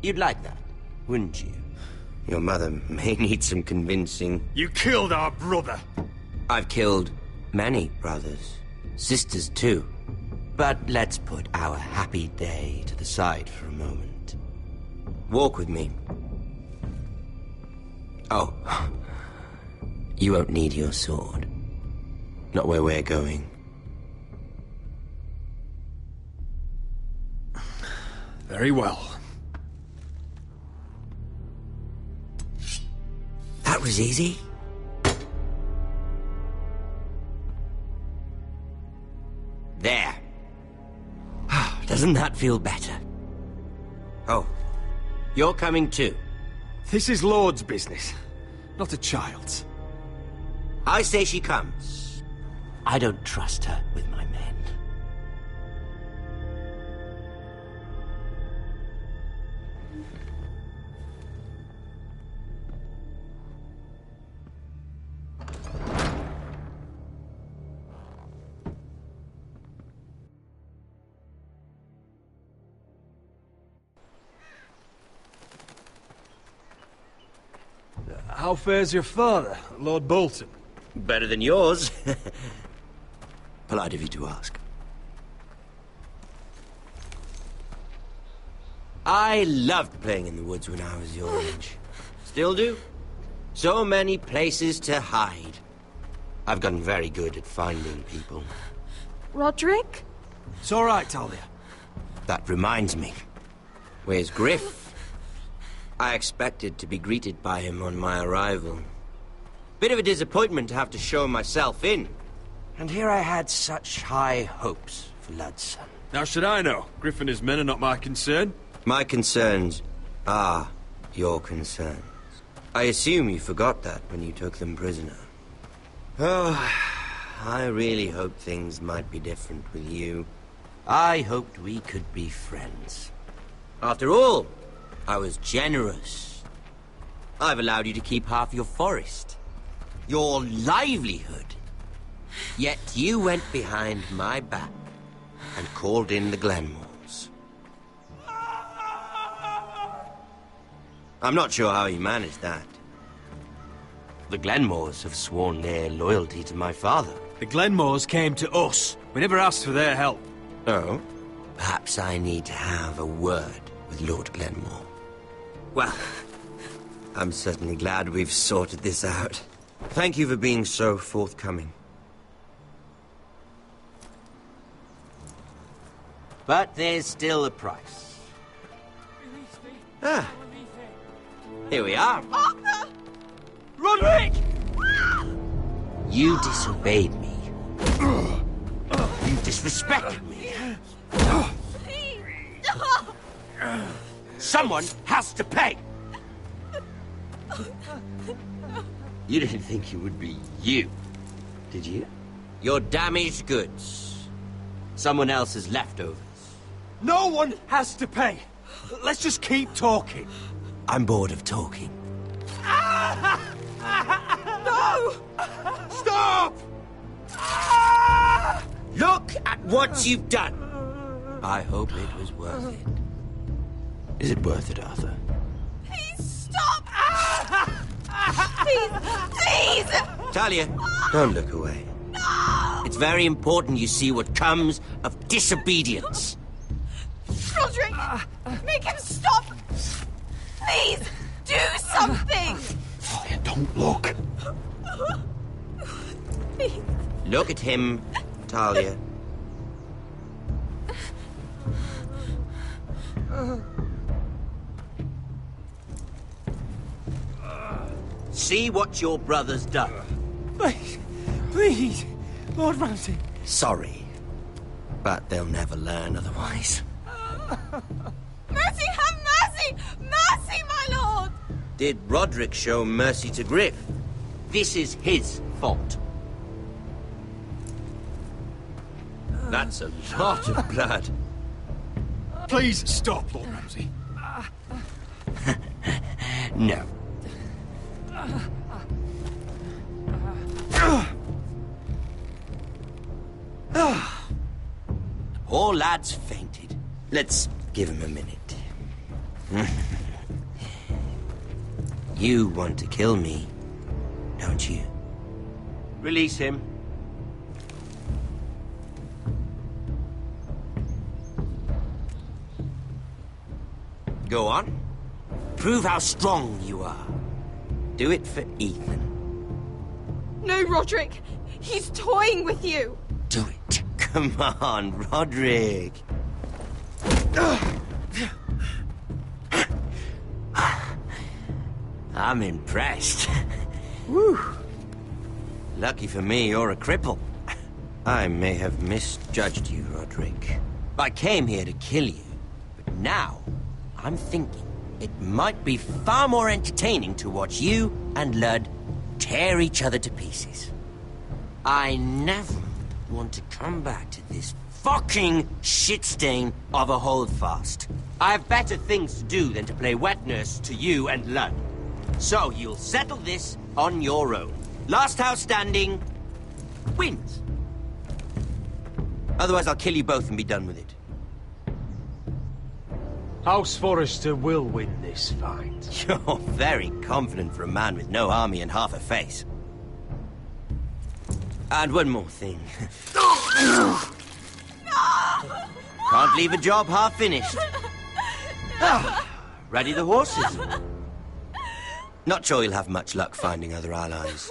You'd like that, wouldn't you? Your mother may need some convincing. You killed our brother! I've killed many brothers. Sisters, too. But let's put our happy day to the side for a moment. Walk with me. Oh. You won't need your sword. Not where we're going. Very well. That was easy. There. Doesn't that feel better? Oh, you're coming too. This is Lord's business, not a child's. I say she comes. I don't trust her with my men. How fares your father, Lord Bolton? Better than yours. Polite of you to ask. I loved playing in the woods when I was your age. Still do. So many places to hide. I've gotten very good at finding people. Roderick? It's all right, Talia. That reminds me. Where's Griff? I expected to be greeted by him on my arrival. Bit of a disappointment to have to show myself in. And here I had such high hopes for Ludson. How should I know? Griff and his men are not my concern. My concerns are your concerns. I assume you forgot that when you took them prisoner. Oh, I really hoped things might be different with you. I hoped we could be friends. After all, I was generous. I've allowed you to keep half your forest. Your livelihood. Yet you went behind my back and called in the Glenmores. I'm not sure how you managed that. The Glenmores have sworn their loyalty to my father. The Glenmores came to us. We never asked for their help. Oh? Perhaps I need to have a word with Lord Glenmore. Well, I'm certainly glad we've sorted this out. Thank you for being so forthcoming. But there's still a price. Ah. Here we are. Arthur! Roderick! You disobeyed me. You disrespected me. Please! Someone has to pay. You didn't think it would be you, did you? Your damaged goods. Someone else's leftovers. No one has to pay. Let's just keep talking. I'm bored of talking. No! Stop! Look at what you've done. I hope it was worth it. Is it worth it, Arthur? Please stop! Please! Please! Talia, don't look away. No! It's very important you see what comes of disobedience. Roderick! Make him stop! Please! Do something! Talia, don't look. Please. Look at him, Talia. See what your brother's done. Please, please, Lord Ramsay. Sorry, but they'll never learn otherwise. Mercy, have mercy! Mercy, my lord! Did Roderick show mercy to Griff? This is his fault. That's a lot of blood. Please stop, Lord Ramsay. No. Poor lad's fainted. Let's give him a minute. You want to kill me, don't you? Release him. Go on. Prove how strong you are. Do it for Ethan. No, Roderick! He's toying with you! Do it. Come on, Roderick. I'm impressed. Woo. Lucky for me, you're a cripple. I may have misjudged you, Roderick. I came here to kill you, but now I'm thinking it might be far more entertaining to watch you and Ludd tear each other to pieces. I never want to come back to this fucking shit stain of a holdfast. I have better things to do than to play wet nurse to you and Ludd. So you'll settle this on your own. Last house standing wins. Otherwise I'll kill you both and be done with it. House Forrester will win this fight. You're very confident for a man with no army and half a face. And one more thing. Can't leave a job half finished. Ready the horses? Not sure you'll have much luck finding other allies.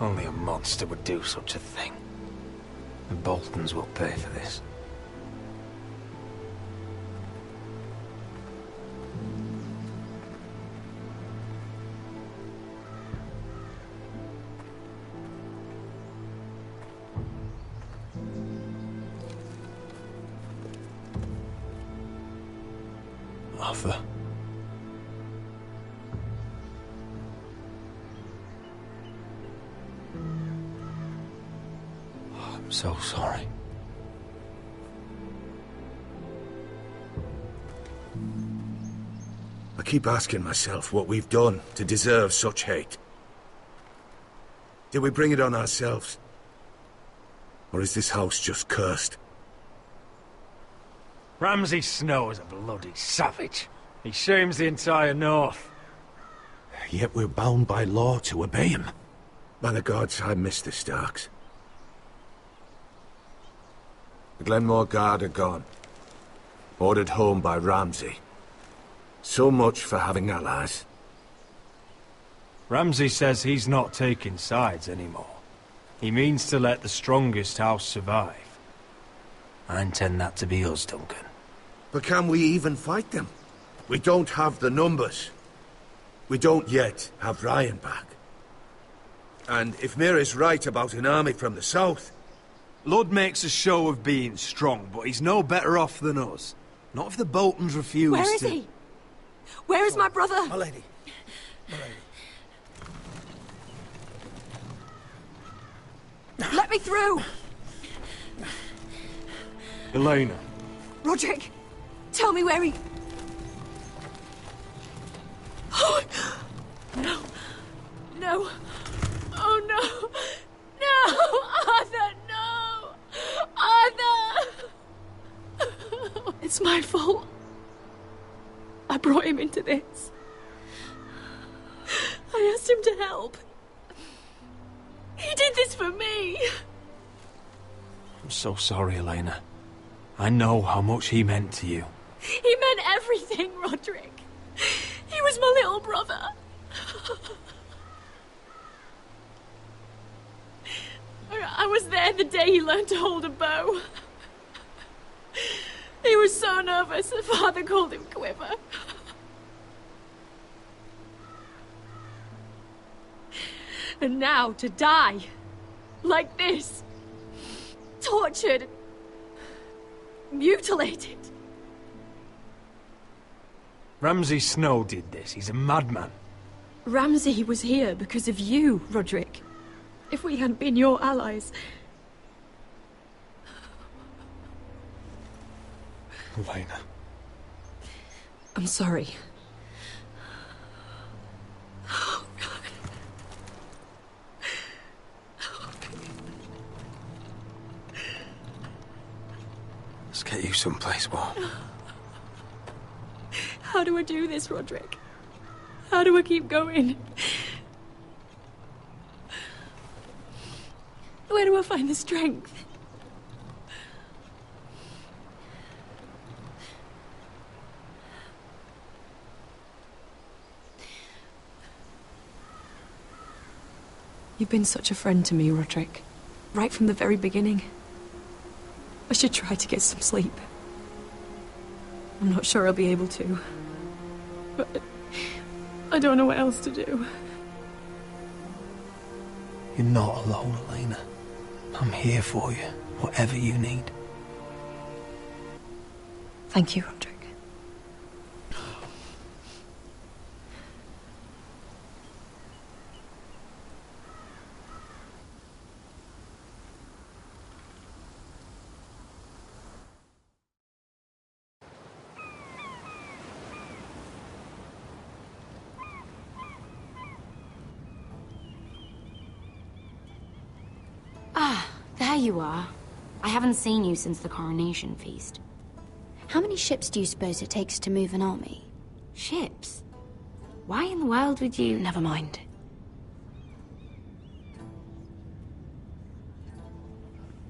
Only a monster would do such a thing. The Boltons will pay for this. Arthur. I'm so sorry. I keep asking myself what we've done to deserve such hate. Did we bring it on ourselves? Or is this house just cursed? Ramsay Snow is a bloody savage. He shames the entire North. Yet we're bound by law to obey him. By the gods, I miss the Starks. The Glenmore Guard are gone. ordered home by Ramsay. So much for having allies. Ramsay says he's not taking sides anymore. He means to let the strongest house survive. I intend that to be us, Duncan. But can we even fight them? We don't have the numbers. We don't yet have Ryan back. And if Mira's right about an army from the south... Lud makes a show of being strong, but he's no better off than us. Not if the Boltons refuse Where is to... he? Where is my brother? My lady. My lady. Let me through! Elena. Roderick, tell me where he... Oh, no. No. Oh, no. No! Arthur, no! Arthur! It's my fault. I brought him into this. I asked him to help. He did this for me. I'm so sorry, Elena. I know how much he meant to you. He meant everything, Roderick. He was my little brother. I was there the day he learned to hold a bow. He was so nervous, the father called him Quiver. And now to die, like this, tortured, mutilated. Ramsay Snow did this. He's a madman. Ramsay was here because of you, Roderick. If we hadn't been your allies... Elena. I'm sorry. Oh, God. Let's get you someplace warm. How do I do this, Roderick? How do I keep going? Where do I find the strength? You've been such a friend to me, Roderick. Right from the very beginning. I should try to get some sleep. I'm not sure I'll be able to. But I don't know what else to do. You're not alone, Elena. I'm here for you, whatever you need. Thank you, Roderick. There you are. I haven't seen you since the coronation feast. How many ships do you suppose it takes to move an army? Ships? Why in the world would you... Never mind.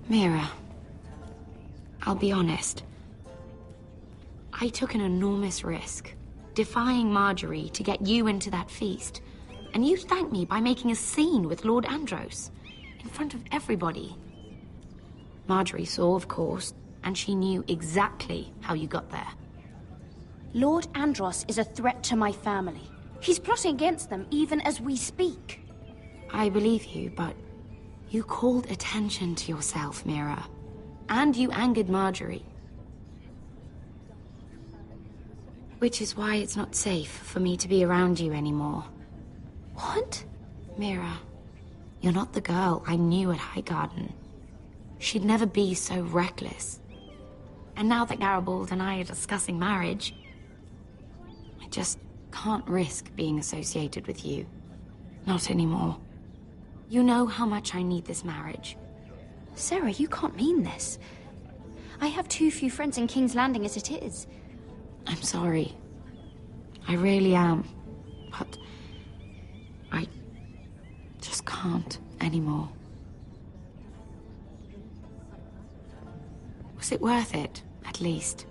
Mira, I'll be honest. I took an enormous risk, defying Marjorie to get you into that feast. And you thanked me by making a scene with Lord Andros, in front of everybody. Marjorie saw, of course, and she knew exactly how you got there. Lord Andros is a threat to my family. He's plotting against them even as we speak. I believe you, but you called attention to yourself, Mira. And you angered Marjorie. Which is why it's not safe for me to be around you anymore. What? Mira, you're not the girl I knew at Highgarden. She'd never be so reckless. And now that Garibald and I are discussing marriage, I just can't risk being associated with you. Not anymore. You know how much I need this marriage. Sarah, you can't mean this. I have too few friends in King's Landing as it is. I'm sorry. I really am. But I just can't anymore. Was it worth it, at least?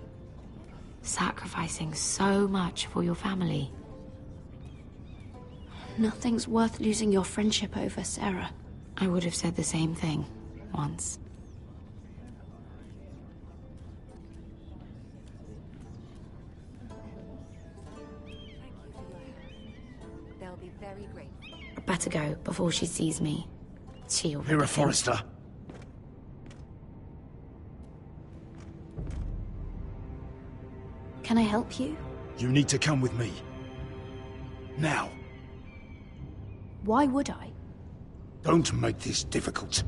sacrificing so much for your family. Nothing's worth losing your friendship over, Sarah. I would have said the same thing once. They'll be very grateful. I'd better go before she sees me. She already Mira thinks- Forrester. Can I help you? You need to come with me. Now. Why would I? Don't make this difficult.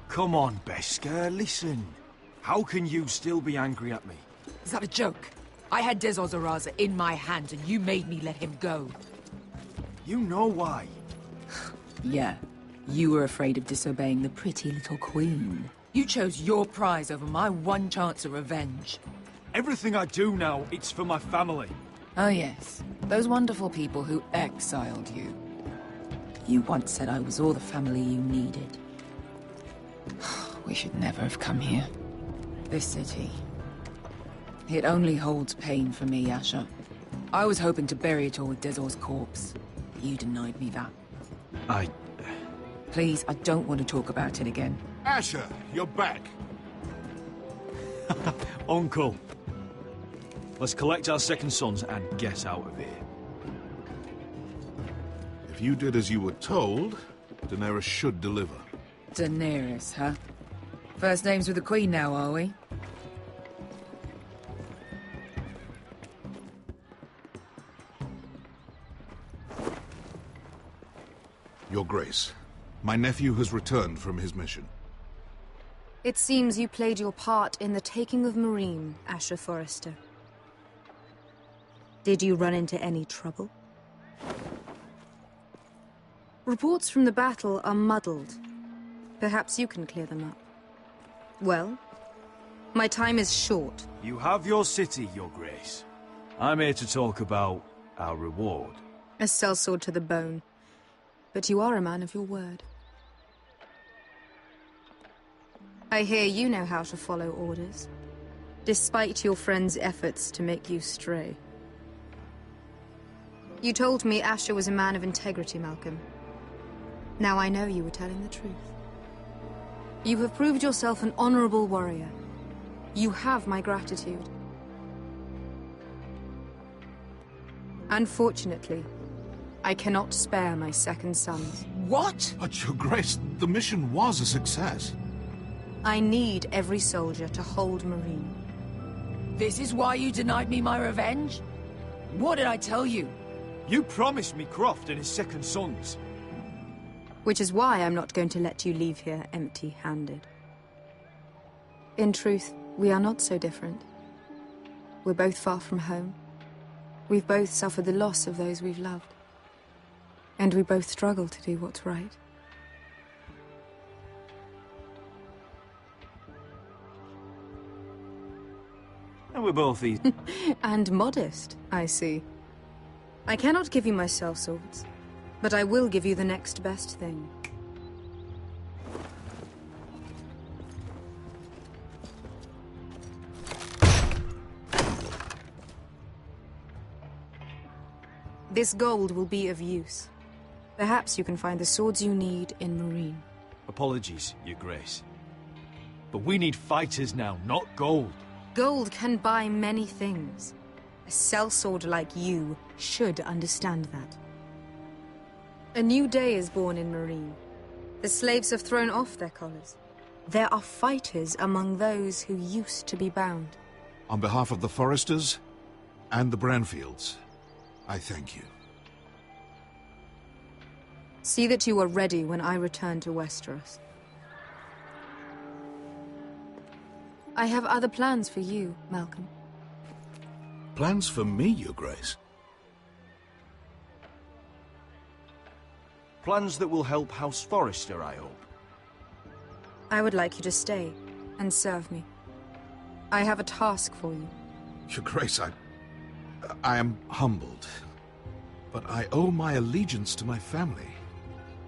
Come on, Beskar, listen. How can you still be angry at me? Is that a joke? I had Des Ozaraza in my hand and you made me let him go. You know why. Yeah. You were afraid of disobeying the pretty little queen. You chose your prize over my one chance of revenge. Everything I do now, it's for my family. Oh yes. Those wonderful people who exiled you. You once said I was all the family you needed. We should never have come here. This city. It only holds pain for me, Asher. I was hoping to bury it all with Dezor's corpse, but you denied me that. Please, I don't want to talk about it again. Asher, you're back. Uncle. Let's collect our second sons and get out of here. If you did as you were told, Daenerys should deliver. Daenerys, huh? First names with the Queen now, are we? Your Grace, my nephew has returned from his mission. It seems you played your part in the taking of Marine, Asher Forrester. Did you run into any trouble? Reports from the battle are muddled. Perhaps you can clear them up. Well, my time is short. You have your city, Your Grace. I'm here to talk about our reward. A sellsword to the bone. But you are a man of your word. I hear you know how to follow orders, despite your friend's efforts to make you stray. You told me Asher was a man of integrity, Malcolm. Now I know you were telling the truth. You have proved yourself an honorable warrior. You have my gratitude. Unfortunately, I cannot spare my second sons. What? But, Your Grace, the mission was a success. I need every soldier to hold Marine. This is why you denied me my revenge? What did I tell you? You promised me Croft and his second sons. Which is why I'm not going to let you leave here empty-handed. In truth, we are not so different. We're both far from home. We've both suffered the loss of those we've loved. And we both struggle to do what's right. And we're both easy. And modest, I see. I cannot give you my sellswords, but I will give you the next best thing. This gold will be of use. Perhaps you can find the swords you need in Marine. Apologies, Your Grace. But we need fighters now, not gold. Gold can buy many things. A sellsword like you should understand that. A new day is born in Marine. The slaves have thrown off their collars. There are fighters among those who used to be bound. On behalf of the Forresters and the Branfields, I thank you. See that you are ready when I return to Westeros. I have other plans for you, Malcolm. Plans for me, Your Grace? Plans that will help House Forrester, I hope. I would like you to stay and serve me. I have a task for you. Your Grace, I am humbled. But I owe my allegiance to my family.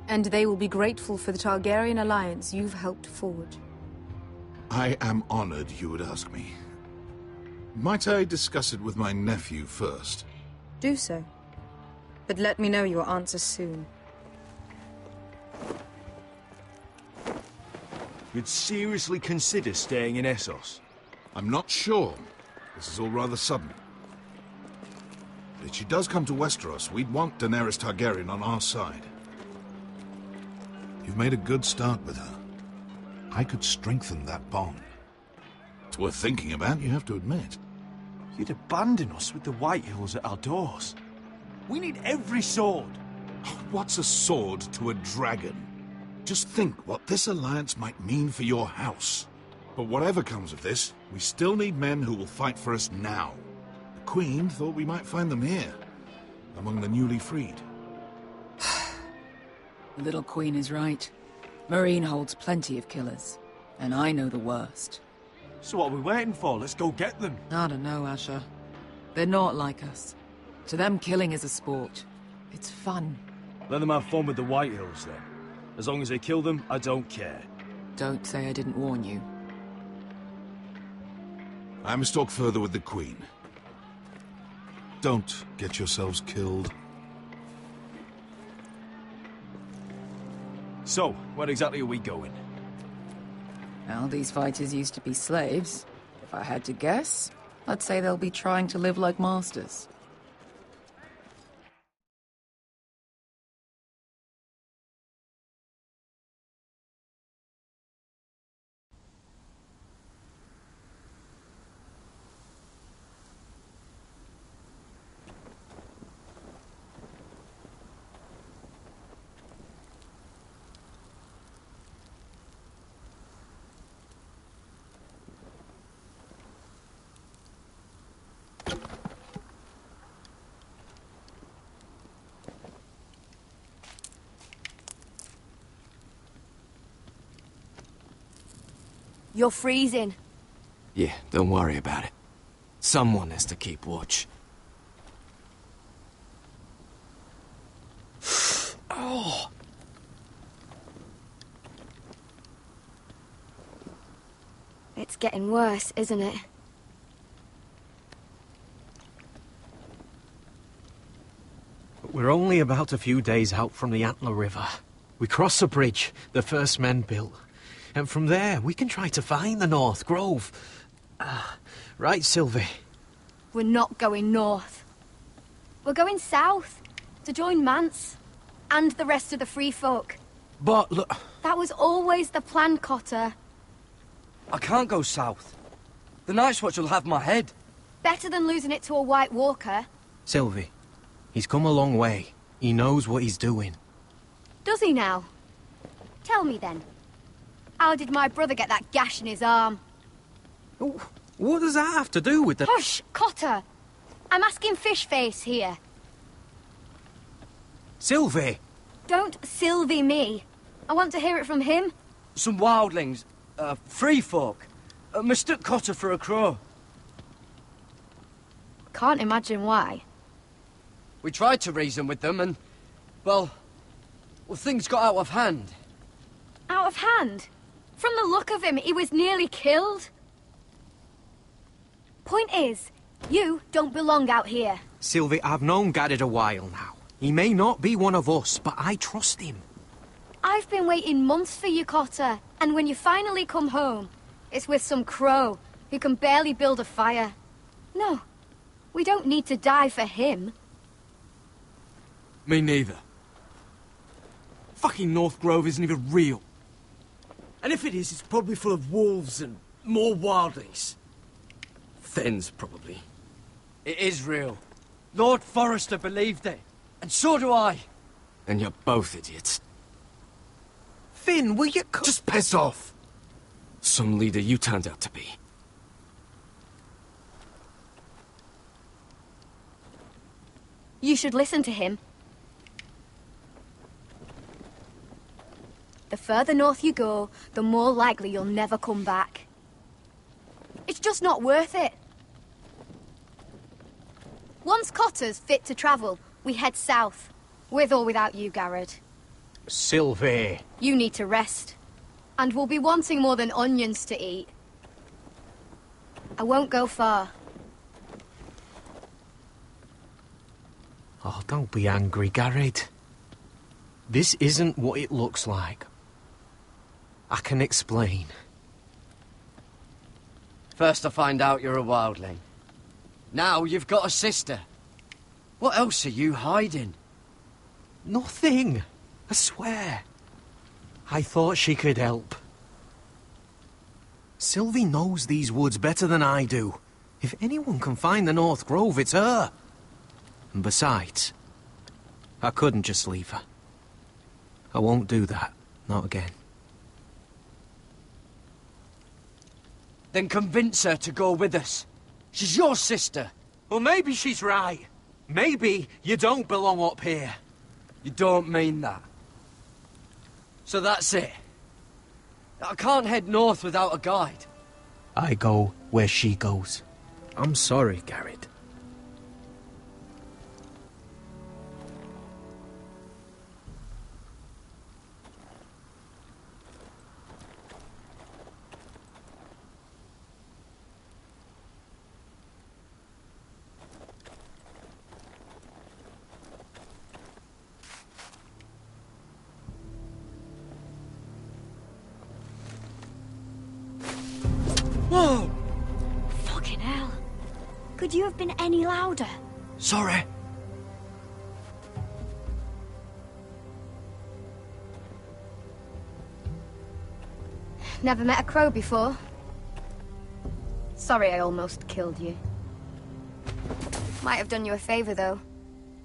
And they will be grateful for the Targaryen alliance you've helped forge. I am honored you would ask me. Might I discuss it with my nephew first? Do so. But let me know your answer soon. You'd seriously consider staying in Essos? I'm not sure. This is all rather sudden. But if she does come to Westeros, we'd want Daenerys Targaryen on our side. You've made a good start with her. I could strengthen that bond. It's worth thinking about, you have to admit. You'd abandon us with the White Hills at our doors. We need every sword. What's a sword to a dragon? Just think what this alliance might mean for your house. But whatever comes of this, we still need men who will fight for us now. The Queen thought we might find them here, among the newly freed. The little Queen is right. Marine holds plenty of killers, and I know the worst. So what are we waiting for? Let's go get them. I don't know, Asher. They're not like us. To them, killing is a sport. It's fun. Let them have fun with the White Hills, then. As long as they kill them, I don't care. Don't say I didn't warn you. I must talk further with the Queen. Don't get yourselves killed. So, where exactly are we going? Well, these fighters used to be slaves. If I had to guess, I'd say they'll be trying to live like masters. You're freezing. Yeah, don't worry about it. Someone has to keep watch. Oh! It's getting worse, isn't it? We're only about a few days out from the Antler River. We cross a bridge the first men built. And from there, we can try to find the North Grove. Right, Sylvie? We're not going north. We're going south, to join Mance, and the rest of the Free Folk. But look... That was always the plan, Cotter. I can't go south. The Night's Watch will have my head. Better than losing it to a White Walker. Sylvie, he's come a long way. He knows what he's doing. Does he now? Tell me then. How did my brother get that gash in his arm? What does that have to do with the... Hush, Cotter! I'm asking Fishface here. Sylvie! Don't Sylvie me. I want to hear it from him. Some wildlings, free folk, mistook Cotter for a crow. Can't imagine why. We tried to reason with them and, well, things got out of hand. Out of hand? From the look of him, he was nearly killed. Point is, you don't belong out here. Sylvie, I've known Gaddard a while now. He may not be one of us, but I trust him. I've been waiting months for you, Cotter, and when you finally come home, it's with some crow who can barely build a fire. No, we don't need to die for him. Me neither. Fucking North Grove isn't even real. And if it is, it's probably full of wolves and more wildlings. Thenns, probably. It is real. Lord Forrester believed it, and so do I. And you're both idiots. Finn, will you... Just piss off! Some leader you turned out to be. You should listen to him. The further north you go, the more likely you'll never come back. It's just not worth it. Once Cotter's fit to travel, we head south. With or without you, Garrett. Sylvie. You need to rest. And we'll be wanting more than onions to eat. I won't go far. Oh, don't be angry, Garrett. This isn't what it looks like. I can explain. First I find out you're a wildling. Now you've got a sister. What else are you hiding? Nothing. I swear. I thought she could help. Sylvie knows these woods better than I do. If anyone can find the North Grove, it's her. And besides, I couldn't just leave her. I won't do that. Not again. Then convince her to go with us. She's your sister. Well, maybe she's right. Maybe you don't belong up here. You don't mean that. So that's it. I can't head north without a guide. I go where she goes. I'm sorry, Garrett. Whoa! Fucking hell. Could you have been any louder? Sorry. Never met a crow before. Sorry I almost killed you. Might have done you a favor, though.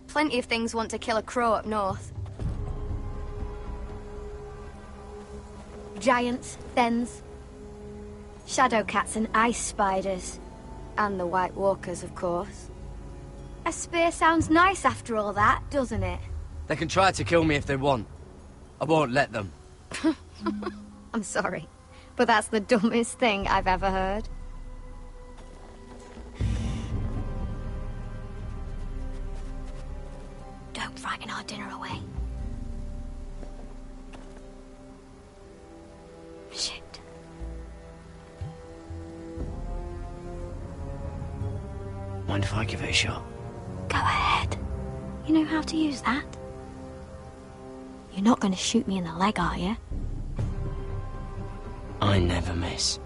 Plenty of things want to kill a crow up north. Giants, thens, shadow cats and ice spiders. And the White Walkers, of course. A spear sounds nice after all that, doesn't it? They can try to kill me if they want. I won't let them. I'm sorry, but that's the dumbest thing I've ever heard. Don't frighten our dinner away. Shit. Mind if I give it a shot? Go ahead. You know how to use that? You're not going to shoot me in the leg, are you? I never miss.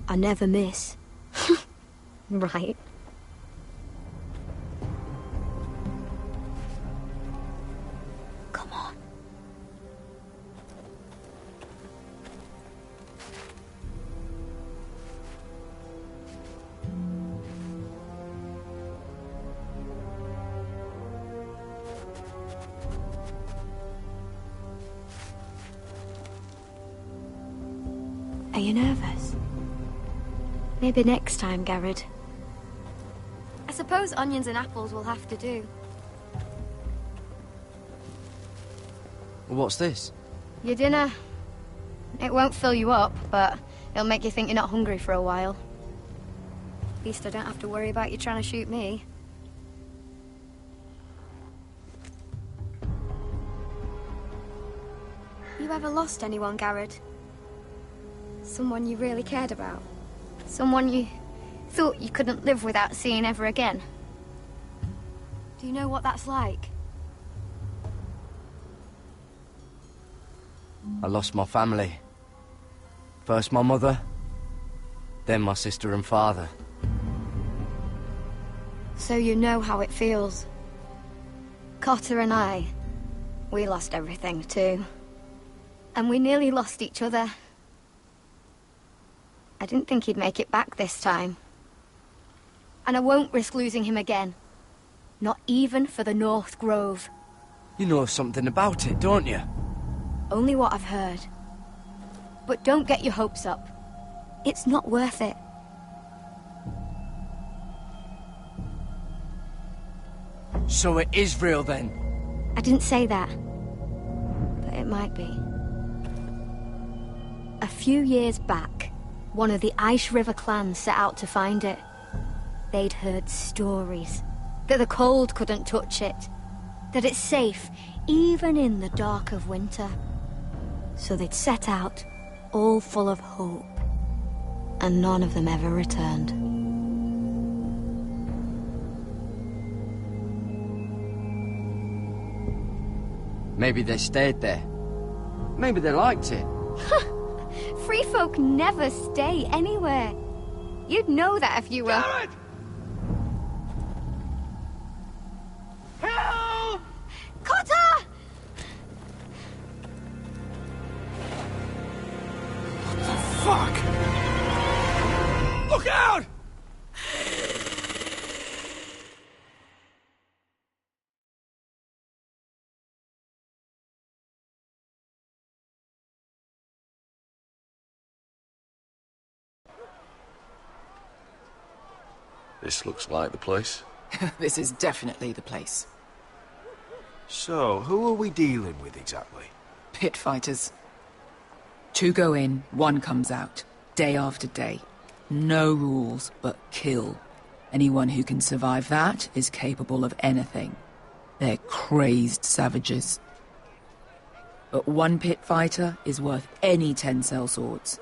I never miss. Right. Come on. Are you nervous? Maybe next time, Garrett. I suppose onions and apples will have to do. What's this? Your dinner. It won't fill you up, but it'll make you think you're not hungry for a while. At least I don't have to worry about you trying to shoot me. You ever lost anyone, Garrett? Someone you really cared about? Someone you thought you couldn't live without seeing ever again? Do you know what that's like? I lost my family. First my mother, then my sister and father. So you know how it feels. Cotter and I, we lost everything too. And we nearly lost each other. I didn't think he'd make it back this time. And I won't risk losing him again. Not even for the North Grove. You know something about it, don't you? Only what I've heard. But don't get your hopes up. It's not worth it. So it is real then? I didn't say that. But it might be. A few years back, one of the Ice River clans set out to find it. They'd heard stories. That the cold couldn't touch it. That it's safe, even in the dark of winter. So they'd set out, all full of hope. And none of them ever returned. Maybe they stayed there. Maybe they liked it. Free folk never stay anywhere. You'd know that if you were... Garrett! Help! Cotter! Fuck! Look out! This looks like the place. This is definitely the place. So, who are we dealing with exactly? Pit fighters. 2 go in, 1 comes out. Day after day. No rules, but kill. Anyone who can survive that is capable of anything. They're crazed savages. But 1 pit fighter is worth any 10 sellswords.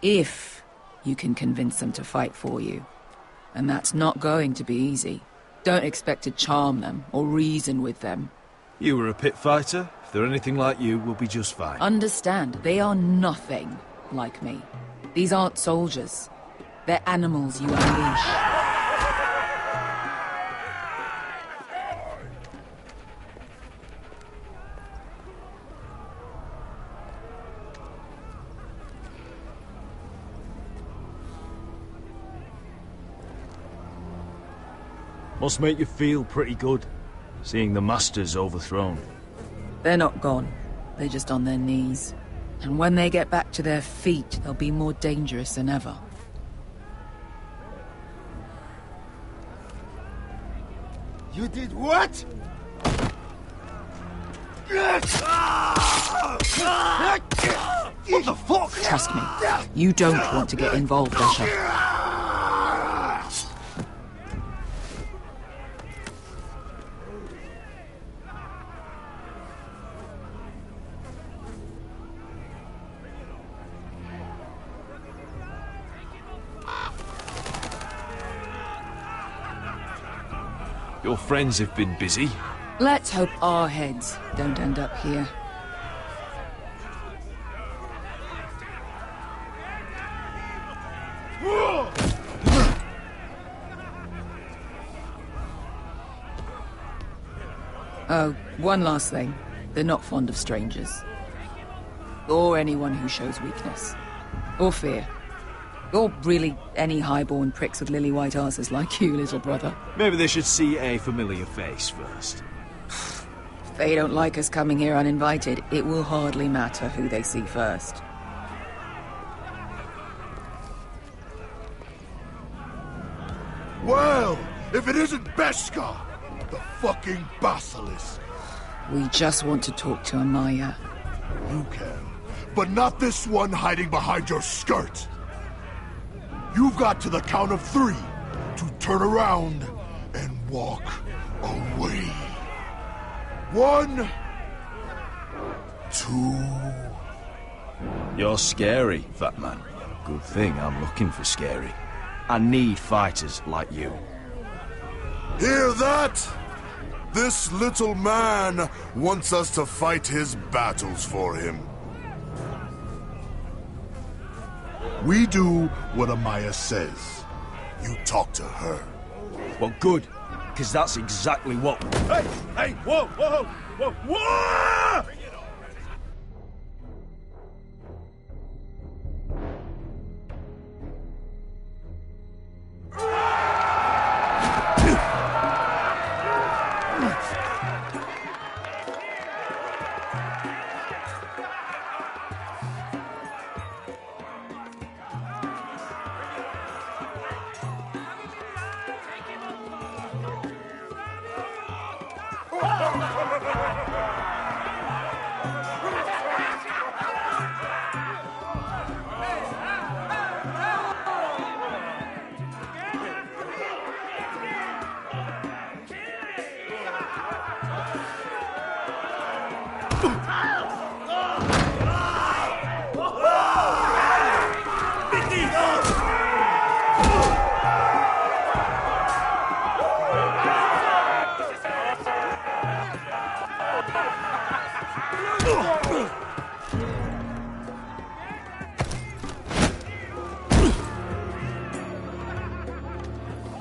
If you can convince them to fight for you. And that's not going to be easy. Don't expect to charm them or reason with them. You were a pit fighter. If they're anything like you, we'll be just fine. Understand, they are nothing like me. These aren't soldiers. They're animals you unleash. Must make you feel pretty good, seeing the Masters overthrown. They're not gone. They're just on their knees. And when they get back to their feet, they'll be more dangerous than ever. You did what? What the fuck? Trust me, you don't want to get involved, Asher. Your friends have been busy. Let's hope our heads don't end up here. Oh, one last thing. They're not fond of strangers. Or anyone who shows weakness. Or fear. Or really any highborn pricks with lily-white asses like you, little brother. Maybe they should see a familiar face first. If they don't like us coming here uninvited, it will hardly matter who they see first. Well, if it isn't Beskar, the fucking basilisk. We just want to talk to Amaya. You can, but not this one hiding behind your skirt. You've got to the count of 3 to turn around and walk away. 1, 2... You're scary, fat man. Good thing I'm looking for scary. I need fighters like you. Hear that? This little man wants us to fight his battles for him. We do what Amaya says. You talk to her. Well, good, because that's exactly what... Hey! Hey! Whoa! Whoa! Whoa! Whoa!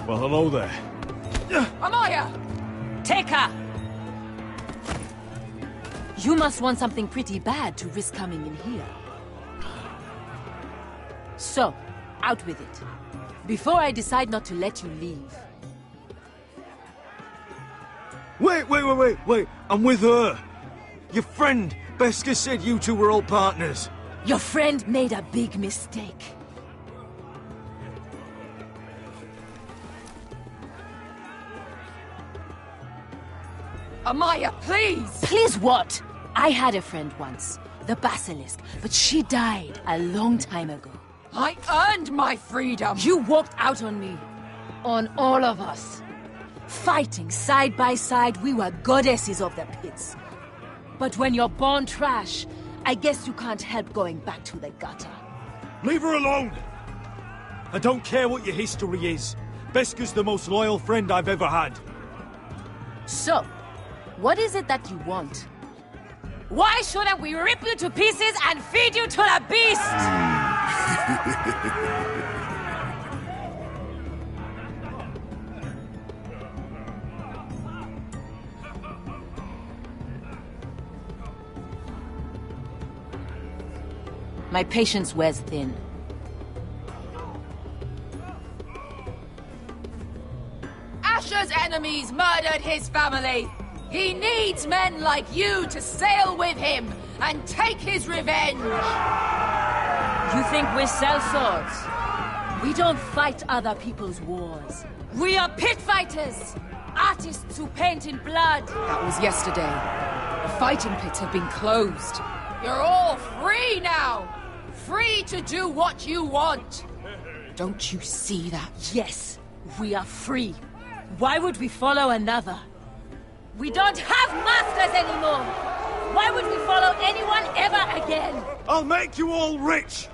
Well, hello there. Amaya! Take her! You must want something pretty bad to risk coming in here. So, out with it. Before I decide not to let you leave. Wait. I'm with her. Your friend, Beskha, said you two were old partners. Your friend made a big mistake. Amaya, please! Please what? I had a friend once, the Basilisk, but she died a long time ago. I earned my freedom! You walked out on me. On all of us. Fighting side by side, we were goddesses of the pits. But when you're born trash, I guess you can't help going back to the gutter. Leave her alone! I don't care what your history is. Beskha's the most loyal friend I've ever had. So, what is it that you want? Why shouldn't we rip you to pieces and feed you to the beast? My patience wears thin. Asher's enemies murdered his family. He needs men like you to sail with him and take his revenge. You think we sell swords? We don't fight other people's wars. We are pit fighters, artists who paint in blood. That was yesterday. The fighting pits have been closed. You're all free now. Free to do what you want. Don't you see that? Yes, we are free. Why would we follow another? We don't have masters anymore! Why would we follow anyone ever again? I'll make you all rich!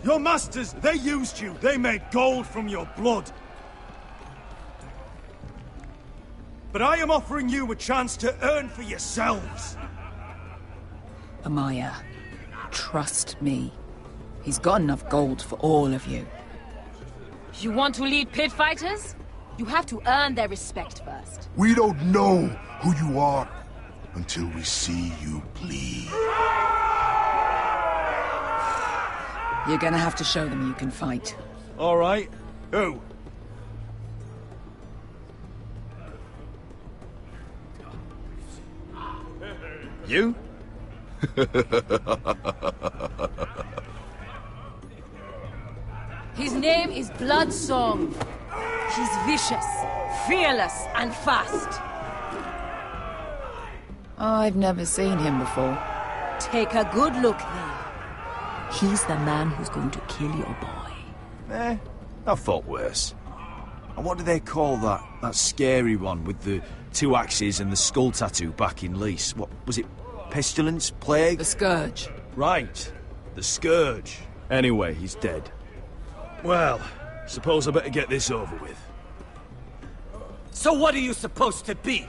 Your masters, they used you. They made gold from your blood. But I am offering you a chance to earn for yourselves. Amaya, trust me. He's got enough gold for all of you. You want to lead pit fighters? You have to earn their respect first. We don't know who you are until we see you bleed. You're gonna have to show them you can fight. All right. Who? You? His name is Bloodsong. He's vicious, fearless, and fast. I've never seen him before. Take a good look there. He's the man who's going to kill your boy. I thought worse. And what do they call that scary one with the 2 axes and the skull tattoo back in Lease? What was it? Pestilence? Plague? The Scourge. Right. The Scourge. Anyway, he's dead. Well, suppose I better get this over with. So what are you supposed to be?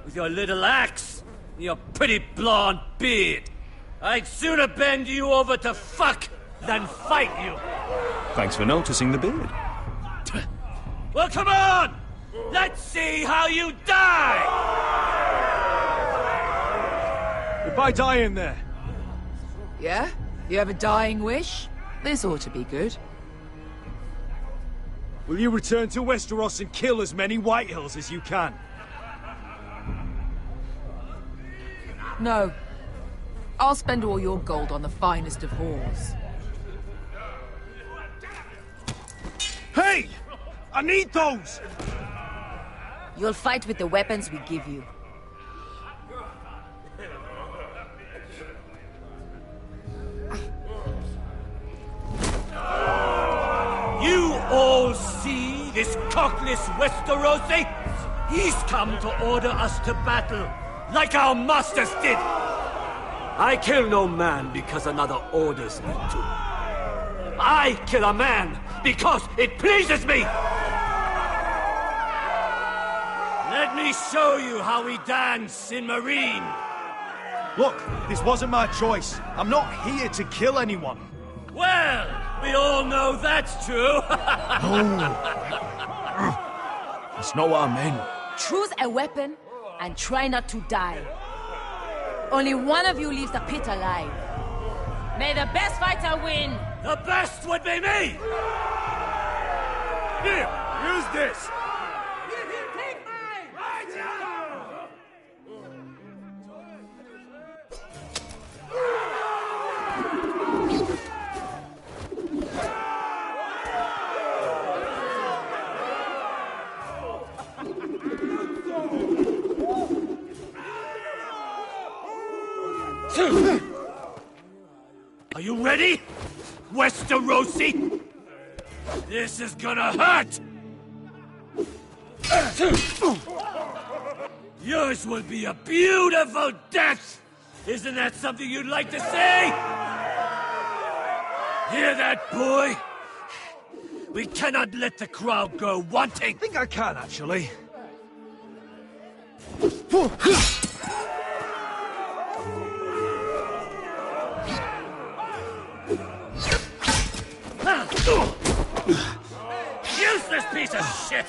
With your little axe and your pretty blonde beard? I'd sooner bend you over to fuck than fight you. Thanks for noticing the beard. Well, come on! Let's see how you die! If I die in there... Yeah? You have a dying wish? This ought to be good. Will you return to Westeros and kill as many Whitehills as you can? No. I'll spend all your gold on the finest of whores. Hey! I need those! You'll fight with the weapons we give you. This cockless Westerosi? He's come to order us to battle, like our masters did. I kill no man because another orders me to. I kill a man because it pleases me! Let me show you how we dance in Marine. Look, this wasn't my choice. I'm not here to kill anyone. Well, we all know that's true. That's not what I meant. Choose a weapon and try not to die. Only one of you leaves the pit alive. May the best fighter win. The best would be me! Here, use this. Are you ready, Westerosi? This is gonna hurt! Yours will be a beautiful death! Isn't that something you'd like to say? Hear that, boy? We cannot let the crowd go wanting! I think I can, actually. Useless piece of shit!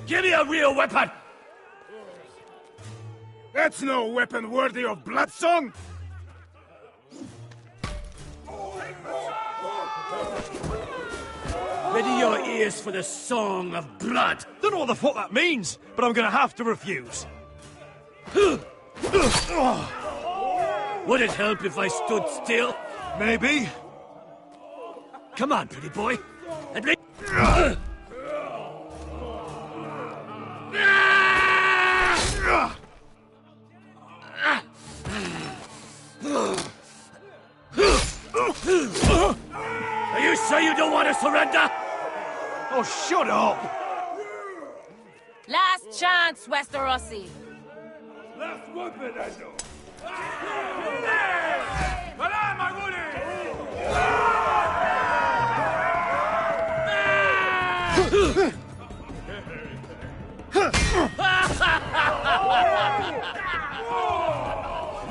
Give me a real weapon! That's no weapon worthy of Bloodsong! Ready your ears for the song of blood! Don't know what the fuck that means, but I'm gonna have to refuse. Would it help if I stood still? Maybe. Come on, pretty boy. And Are you sure you don't want to surrender? Oh, shut up! Last chance, Westerosi. Last weapon, I know.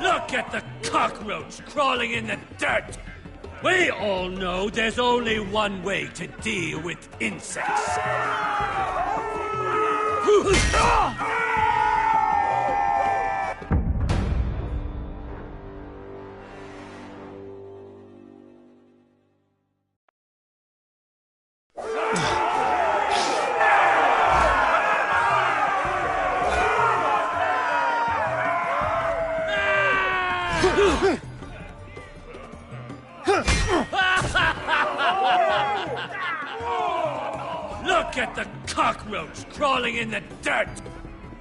Look at the cockroach crawling in the dirt! We all know there's only one way to deal with insects. Look at the cockroach crawling in the dirt!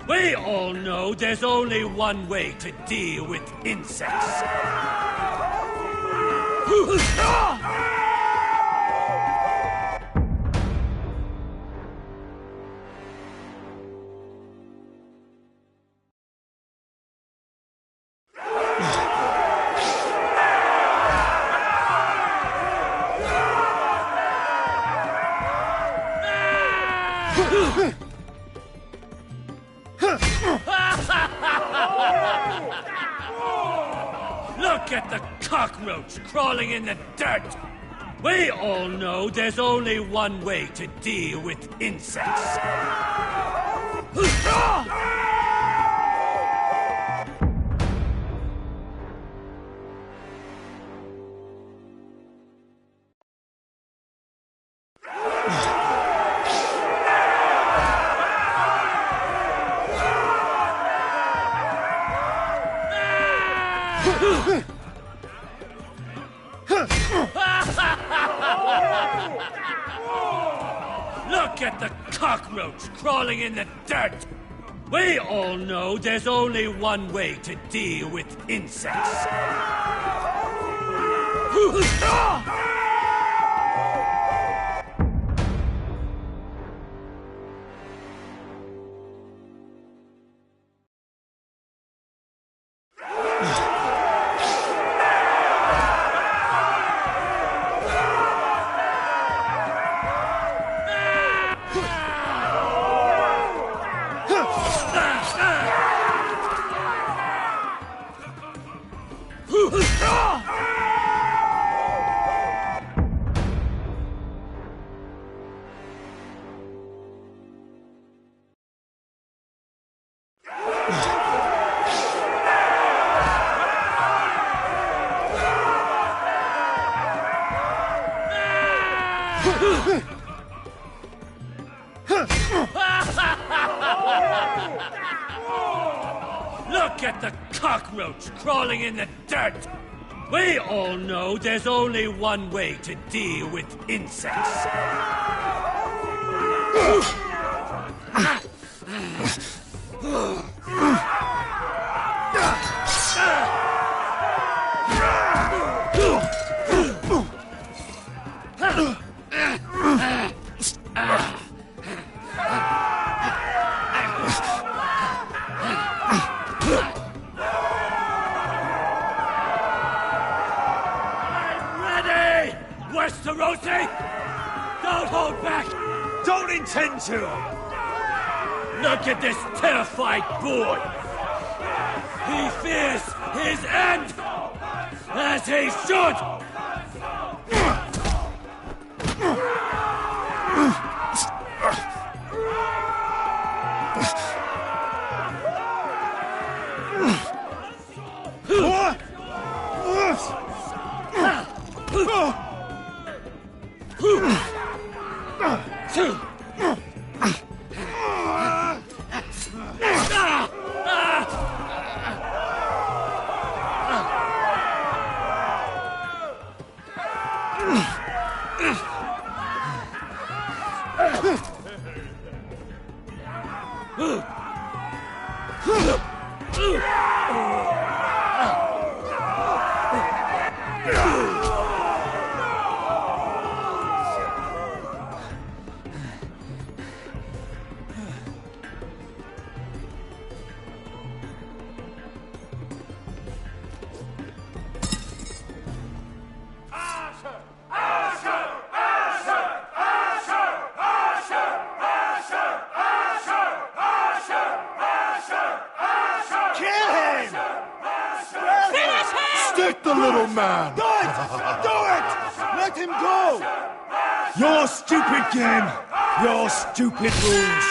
We all know there's only one way to deal with insects. Look at the cockroach crawling in the dirt! We all know there's only one way to deal with insects. Look at the cockroach crawling in the dirt! We all know there's only one way to deal with insects. Look at the cockroach crawling in the dirt! We all know there's only one way to deal with insects. Don't hold back! Don't intend to! Look at this terrified boy! He fears his end! As he should! Stick the little man! Do it! Do it! Let him go! Your stupid game! Your stupid rules!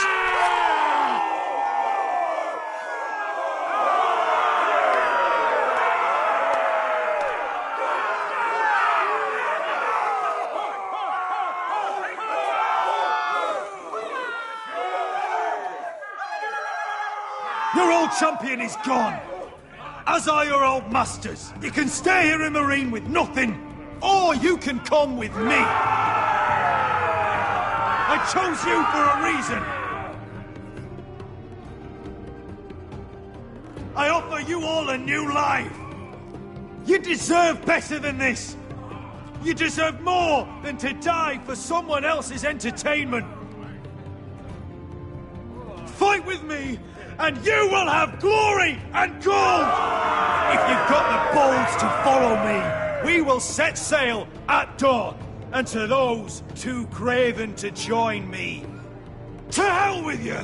Your old champion is gone! As are your old masters. You can stay here in Marine with nothing, or you can come with me. I chose you for a reason. I offer you all a new life. You deserve better than this. You deserve more than to die for someone else's entertainment. Fight with me, and you will have glory and gold! If you've got the balls to follow me, we will set sail at dawn. And to those too craven to join me, to hell with you!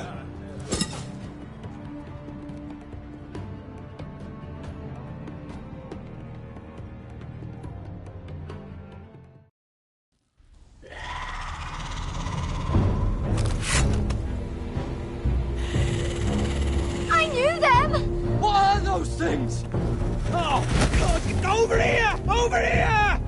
What are those things? Oh, God, over here! Over here!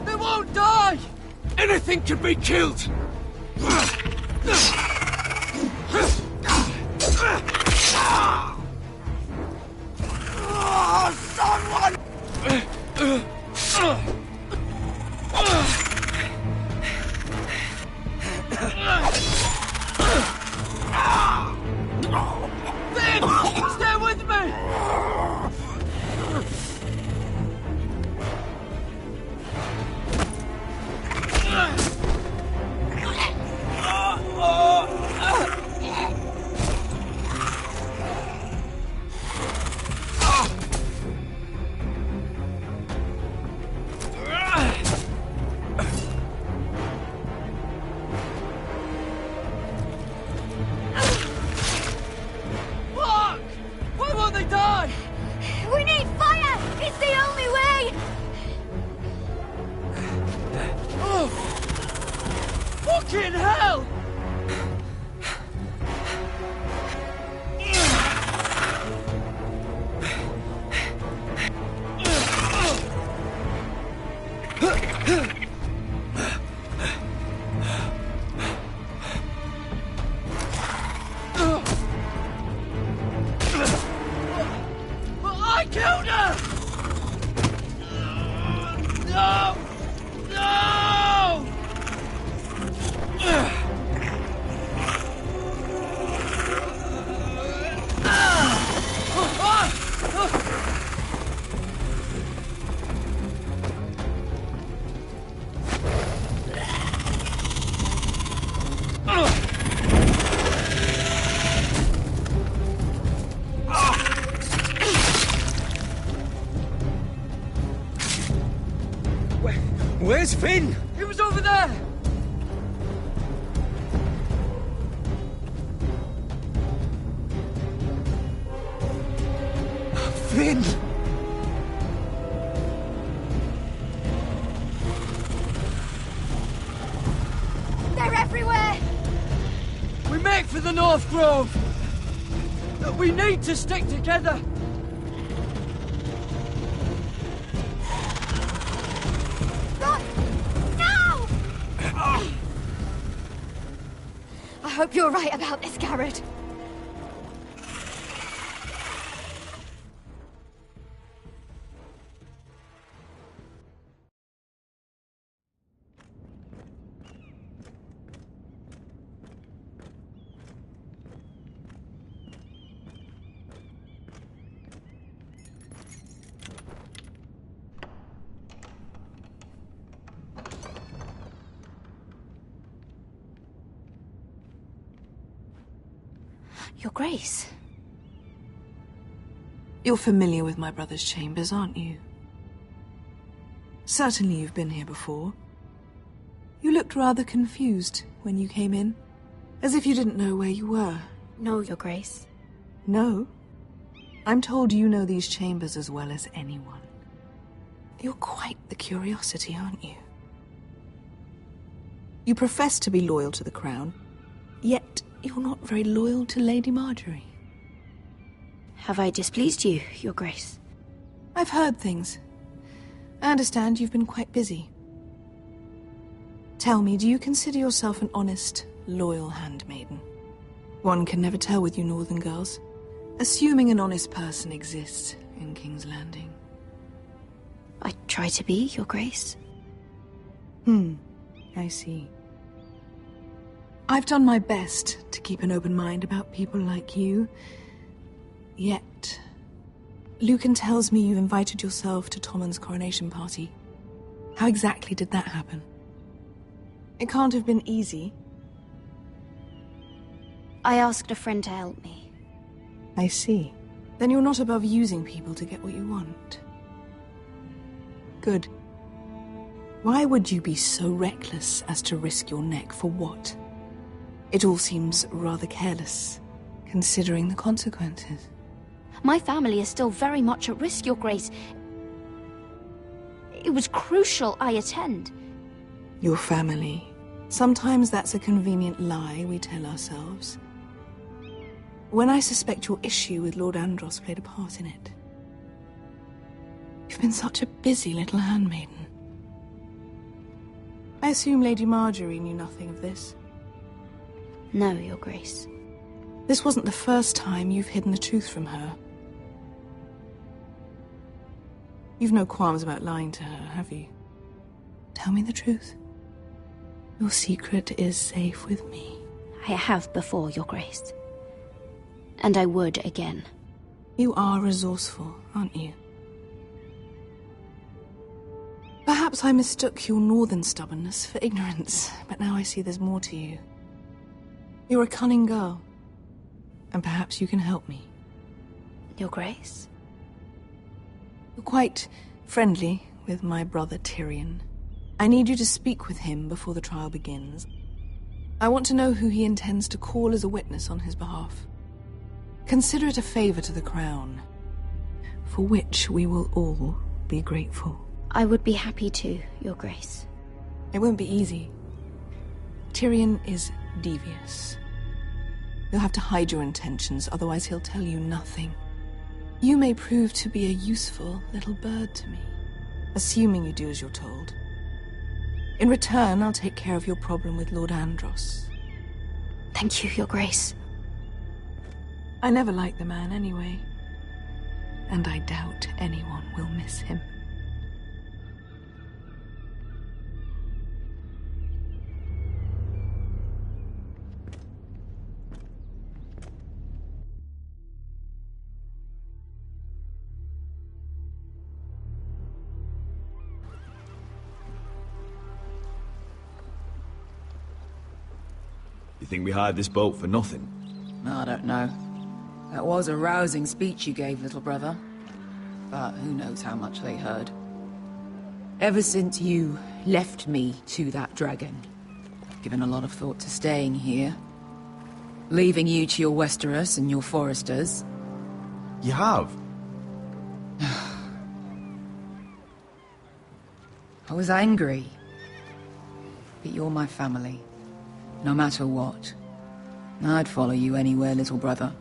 They won't die! Anything can be killed! Someone! Fucking hell! I killed her! No! No! Where's Finn? He was over there! Finn! They're everywhere! We make for the North Grove! We need to stick together! No! I hope you're right about this, Garrett. Your Grace. You're familiar with my brother's chambers, aren't you? Certainly you've been here before. You looked rather confused when you came in, as if you didn't know where you were. No, Your Grace. No? I'm told you know these chambers as well as anyone. You're quite the curiosity, aren't you? You profess to be loyal to the crown, yet you're not very loyal to Lady Marjorie. Have I displeased you, Your Grace? I've heard things. I understand you've been quite busy. Tell me, do you consider yourself an honest, loyal handmaiden? One can never tell with you northern girls. Assuming an honest person exists in King's Landing. I try to be, Your Grace. I see. I've done my best to keep an open mind about people like you. Yet, Lucan tells me you invited yourself to Tommen's coronation party. How exactly did that happen? It can't have been easy. I asked a friend to help me. I see. Then you're not above using people to get what you want. Good. Why would you be so reckless as to risk your neck for what? It all seems rather careless, considering the consequences. My family is still very much at risk, Your Grace. It was crucial I attend. Your family. Sometimes that's a convenient lie we tell ourselves. When I suspect your issue with Lord Andros played a part in it. You've been such a busy little handmaiden. I assume Lady Marjorie knew nothing of this. No, Your Grace. This wasn't the first time you've hidden the truth from her. You've no qualms about lying to her, have you? Tell me the truth. Your secret is safe with me. I have before, Your Grace. And I would again. You are resourceful, aren't you? Perhaps I mistook your northern stubbornness for ignorance, but now I see there's more to you. You're a cunning girl, and perhaps you can help me. Your Grace? You're quite friendly with my brother Tyrion. I need you to speak with him before the trial begins. I want to know who he intends to call as a witness on his behalf. Consider it a favor to the crown, for which we will all be grateful. I would be happy to, Your Grace. It won't be easy. Tyrion is devious. You'll have to hide your intentions, otherwise he'll tell you nothing. You may prove to be a useful little bird to me, assuming you do as you're told. In return, I'll take care of your problem with Lord Andros. Thank you, Your Grace. I never liked the man anyway, and I doubt anyone will miss him. You think we hired this boat for nothing? I don't know. That was a rousing speech you gave, little brother. But who knows how much they heard. Ever since you left me to that dragon, I've given a lot of thought to staying here. Leaving you to your Westeros and your Foresters. You have? I was angry. But you're my family. No matter what. I'd follow you anywhere, little brother.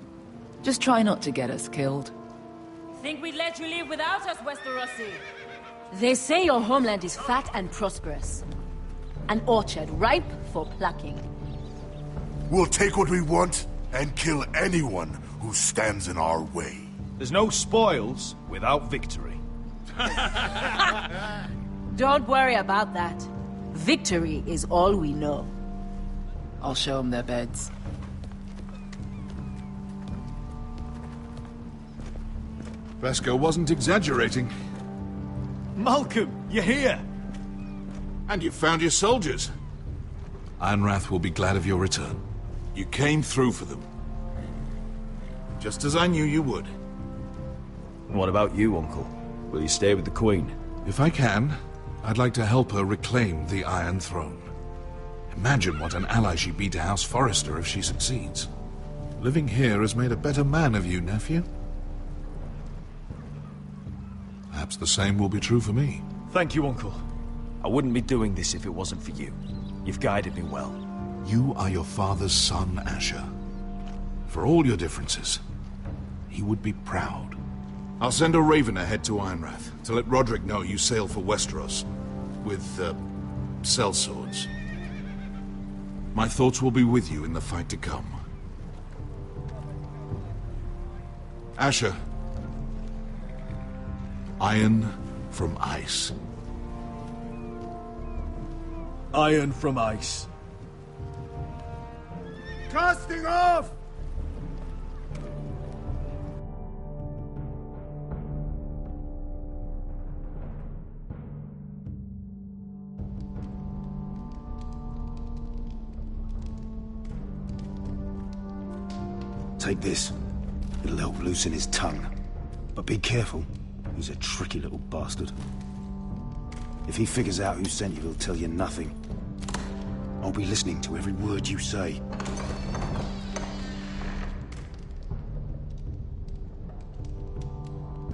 Just try not to get us killed. Think we'd let you leave without us, Westerosi? They say your homeland is fat and prosperous. An orchard ripe for plucking. We'll take what we want and kill anyone who stands in our way. There's no spoils without victory. Don't worry about that. Victory is all we know. I'll show them their beds. Vesco wasn't exaggerating. Malcolm, you're here! And you found your soldiers. Ironrath will be glad of your return. You came through for them. Just as I knew you would. What about you, Uncle? Will you stay with the Queen? If I can, I'd like to help her reclaim the Iron Throne. Imagine what an ally she'd be to House Forrester if she succeeds. Living here has made a better man of you, nephew. Perhaps the same will be true for me. Thank you, Uncle. I wouldn't be doing this if it wasn't for you. You've guided me well. You are your father's son, Asher. For all your differences, he would be proud. I'll send a raven ahead to Ironrath to let Roderick know you sail for Westeros with, sellswords. My thoughts will be with you in the fight to come. Asher. Iron from ice. Iron from ice. Casting off! Take this. It'll help loosen his tongue. But be careful. He's a tricky little bastard. If he figures out who sent you, he'll tell you nothing. I'll be listening to every word you say.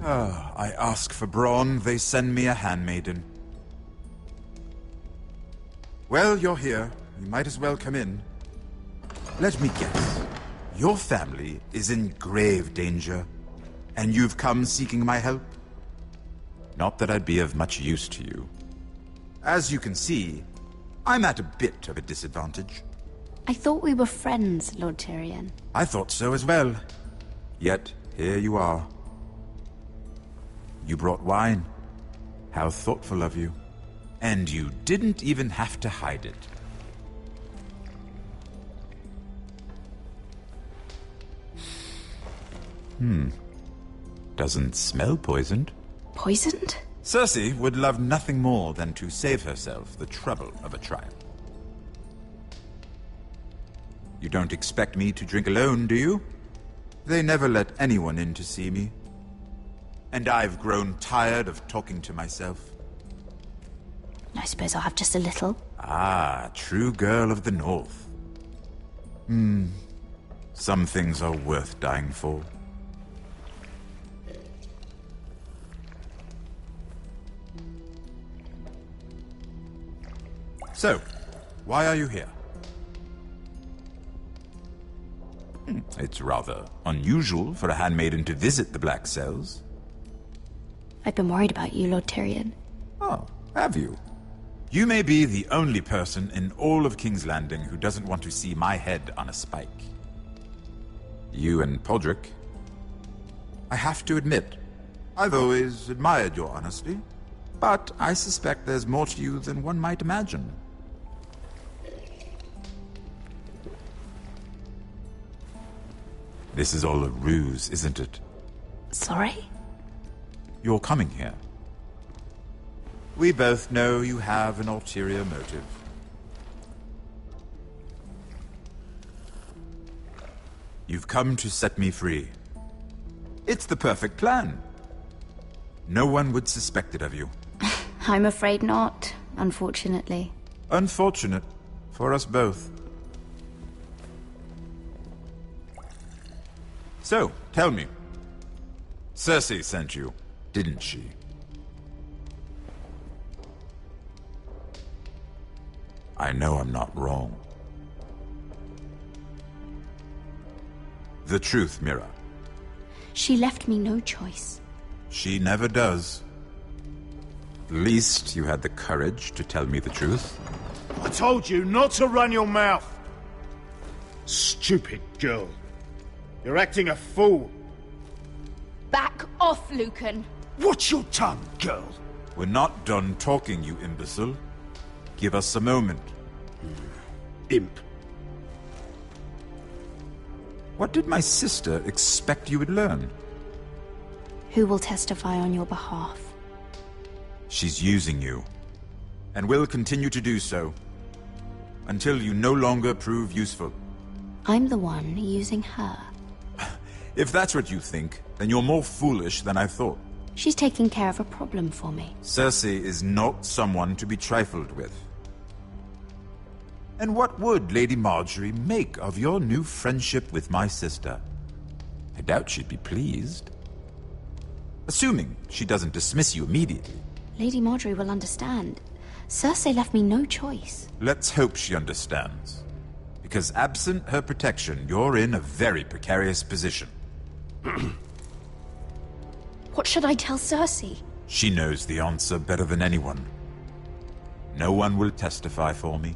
I ask for brawn, they send me a handmaiden. Well, you're here. You might as well come in. Let me guess. Your family is in grave danger, and you've come seeking my help? Not that I'd be of much use to you. As you can see, I'm at a bit of a disadvantage. I thought we were friends, Lord Tyrion. I thought so as well. Yet, here you are. You brought wine. How thoughtful of you. And you didn't even have to hide it. Doesn't smell poisoned. Poisoned? Cersei would love nothing more than to save herself the trouble of a trial. You don't expect me to drink alone, do you? They never let anyone in to see me. And I've grown tired of talking to myself. I suppose I'll have just a little. Ah, true girl of the North. Some things are worth dying for. So, why are you here? It's rather unusual for a handmaiden to visit the Black Cells. I've been worried about you, Lord Tyrion. Oh, have you? You may be the only person in all of King's Landing who doesn't want to see my head on a spike. You and Podrick. I have to admit, I've always admired your honesty, but I suspect there's more to you than one might imagine. This is all a ruse, isn't it? Sorry? You're coming here. We both know you have an ulterior motive. You've come to set me free. It's the perfect plan. No one would suspect it of you. I'm afraid not, unfortunately. Unfortunate for us both. So, tell me. Cersei sent you, didn't she? I know I'm not wrong. The truth, Mira. She left me no choice. She never does. At least you had the courage to tell me the truth. I told you not to run your mouth. Stupid girl. You're acting a fool. Back off, Lucan. Watch your tongue, girl. We're not done talking, you imbecile. Give us a moment. Imp. What did my sister expect you would learn? Who will testify on your behalf? She's using you, and will continue to do so, until you no longer prove useful. I'm the one using her. If that's what you think, then you're more foolish than I thought. She's taking care of a problem for me. Cersei is not someone to be trifled with. And what would Lady Marjorie make of your new friendship with my sister? I doubt she'd be pleased. Assuming she doesn't dismiss you immediately. Lady Marjorie will understand. Cersei left me no choice. Let's hope she understands. Because absent her protection, you're in a very precarious position. What should I tell Cersei? She knows the answer better than anyone. No one will testify for me.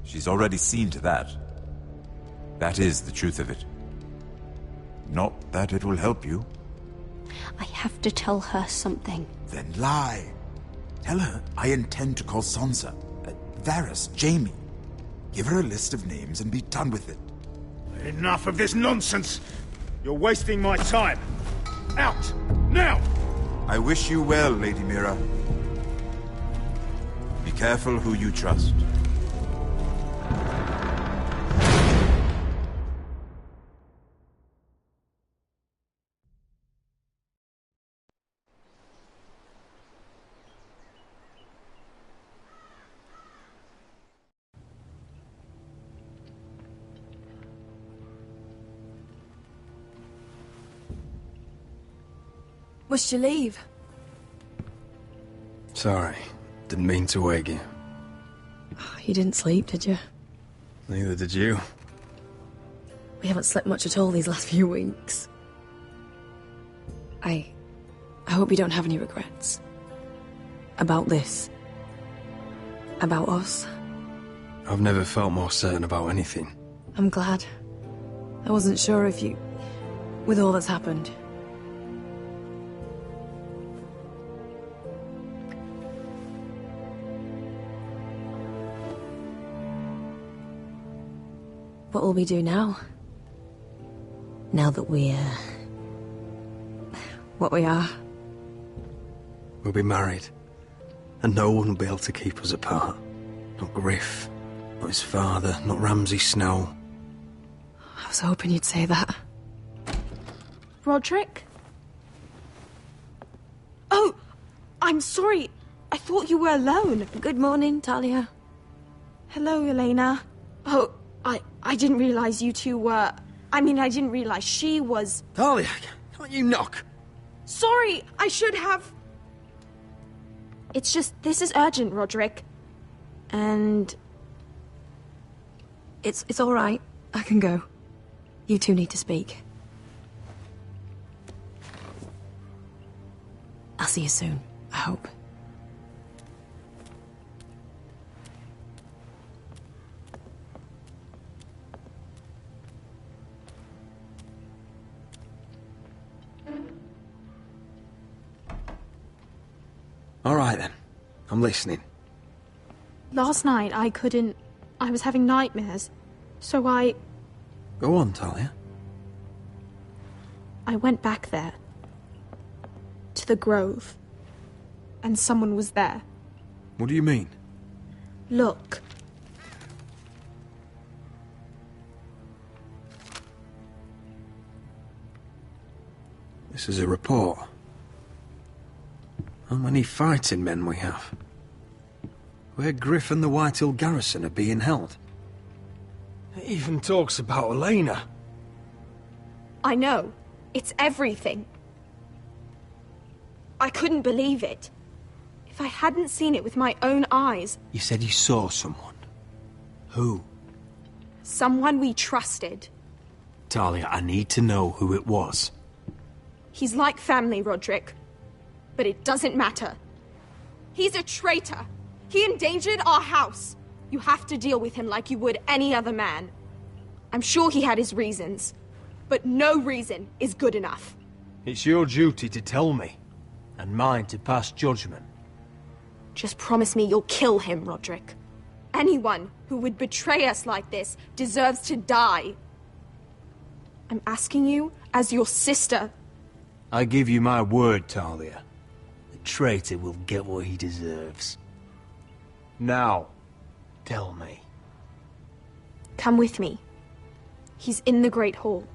She's already seen to that. That is the truth of it. Not that it will help you. I have to tell her something. Then lie. Tell her I intend to call Sansa, Varys, Jaime. Give her a list of names and be done with it. Enough of this nonsense! You're wasting my time. Out! Now! I wish you well, Lady Mira. Be careful who you trust. Must you leave? Sorry, didn't mean to wake you. You didn't sleep, did you? Neither did you. We haven't slept much at all these last few weeks. I hope you don't have any regrets. About this. About us. I've never felt more certain about anything. I'm glad. I wasn't sure if you... with all that's happened. What will we do now? Now that we're... what we are? We'll be married. And no one will be able to keep us apart. Not Griff, not his father, not Ramsay Snow. I was hoping you'd say that. Roderick? Oh, I'm sorry. I thought you were alone. Good morning, Talia. Hello, Elena. Oh, I didn't realize you two were... I mean, I didn't realize she was... Talia, can't you knock? Sorry, I should have... It's just, this is urgent, Roderick. And... It's all right. I can go. You two need to speak. I'll see you soon, I hope. All right, then. I'm listening. Last night, I was having nightmares. So Go on, Talia. I went back there. To the grove. And someone was there. What do you mean? Look. This is a report. How many fighting men we have? Where Griff and the Whitehill garrison are being held. It even talks about Elena. I know. It's everything. I couldn't believe it. If I hadn't seen it with my own eyes... You said you saw someone. Who? Someone we trusted. Talia, I need to know who it was. He's like family, Roderick. But it doesn't matter. He's a traitor. He endangered our house. You have to deal with him like you would any other man. I'm sure he had his reasons. But no reason is good enough. It's your duty to tell me. And mine to pass judgment. Just promise me you'll kill him, Roderick. Anyone who would betray us like this deserves to die. I'm asking you as your sister. I give you my word, Talia. The traitor will get what he deserves. Now, tell me. Come with me. He's in the Great Hall.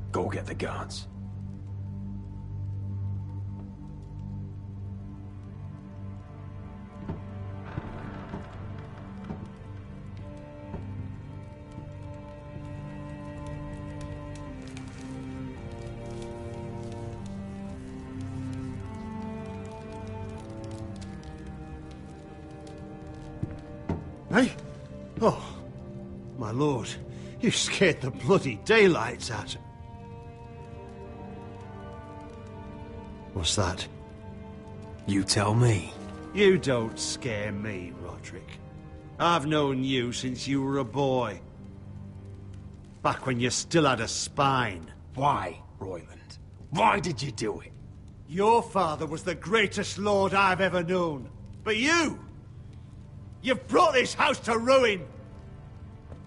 Go get the guards. Hey? Oh, my lord, you scared the bloody daylights out of... What's that? You tell me. You don't scare me, Roderick. I've known you since you were a boy. Back when you still had a spine. Why, Royland? Why did you do it? Your father was the greatest lord I've ever known. But you! You've brought this house to ruin!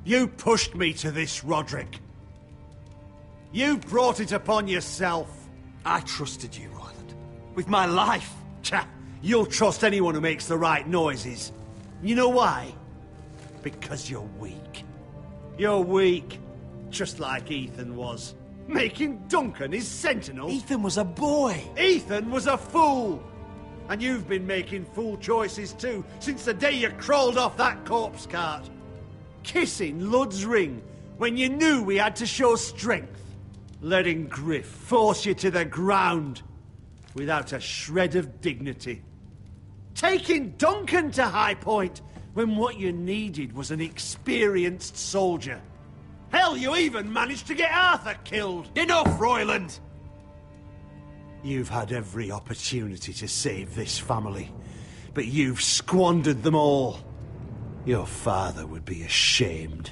You pushed me to this, Roderick. You brought it upon yourself. I trusted you, Royland. With my life. Tcha! You'll trust anyone who makes the right noises. You know why? Because you're weak. You're weak. Just like Ethan was. Making Duncan his sentinel. Ethan was a boy. Ethan was a fool. And you've been making fool choices too, since the day you crawled off that corpse cart. Kissing Lud's ring when you knew we had to show strength. Letting Griff force you to the ground without a shred of dignity. Taking Duncan to High Point when what you needed was an experienced soldier. Hell, you even managed to get Arthur killed. Enough, Royland! You've had every opportunity to save this family, but you've squandered them all. Your father would be ashamed.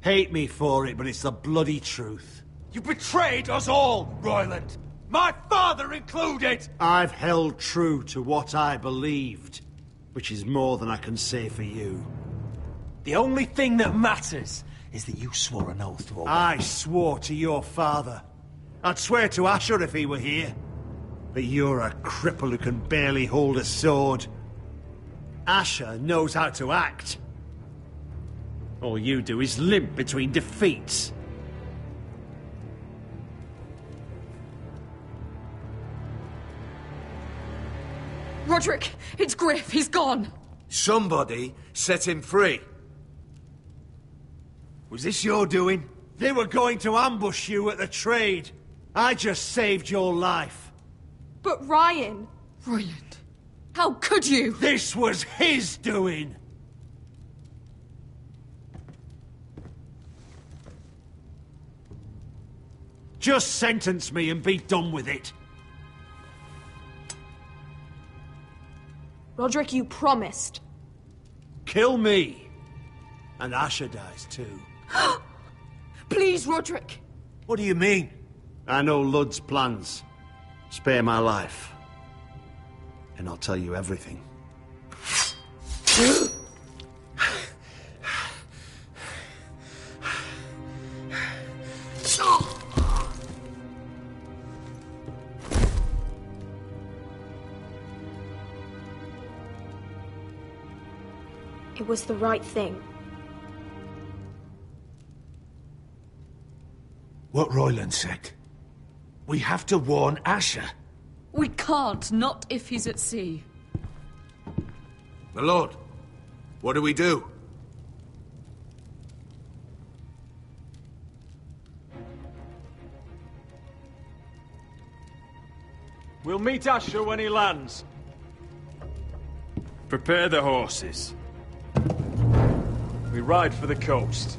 Hate me for it, but it's the bloody truth. You betrayed us all, Royland! My father included! I've held true to what I believed, which is more than I can say for you. The only thing that matters is that you swore an oath to obey. I swore to your father. I'd swear to Asher if he were here. But you're a cripple who can barely hold a sword. Asher knows how to act. All you do is limp between defeats. Roderick! It's Griff, he's gone! Somebody set him free. Was this your doing? They were going to ambush you at the trade. I just saved your life. But Ryan... Royland, how could you? This was his doing. Just sentence me and be done with it. Roderick, you promised. Kill me. And Asher dies too. Please, Roderick! What do you mean? I know Ludd's plans. Spare my life. And I'll tell you everything. It was the right thing. What Royland said. We have to warn Asher. We can't, not if he's at sea. My lord, what do we do? We'll meet Asher when he lands. Prepare the horses. We ride for the coast.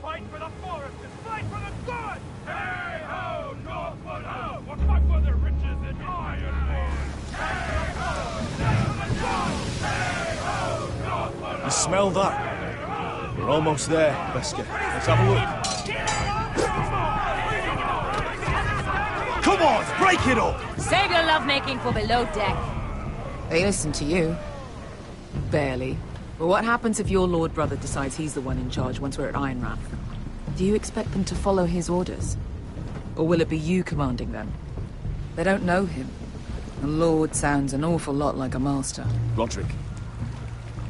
Fight for the foresters! Fight for the good! Hey ho, Northwood ho! We'll fight for the riches in iron! Hey ho, hey ho, Northwood! You smell that? We're almost there, Wesker. Let's have a look. Come on, break it up! Save your lovemaking for below deck. They listen to you. Barely. But what happens if your lord brother decides he's the one in charge once we're at Ironrath? Do you expect them to follow his orders? Or will it be you commanding them? They don't know him. A lord sounds an awful lot like a master. Roderick.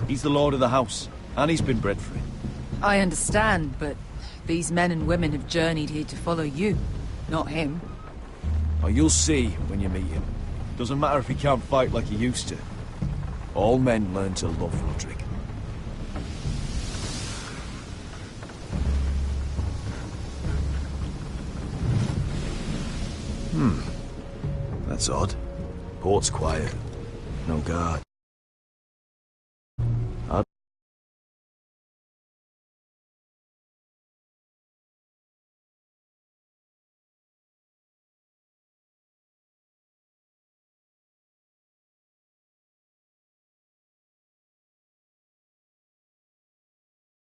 He's the lord of the house, and he's been bred for it. I understand, but these men and women have journeyed here to follow you, not him. Oh, you'll see when you meet him. Doesn't matter if he can't fight like he used to. All men learn to love Roderick. That's odd. Port's quiet. No guard.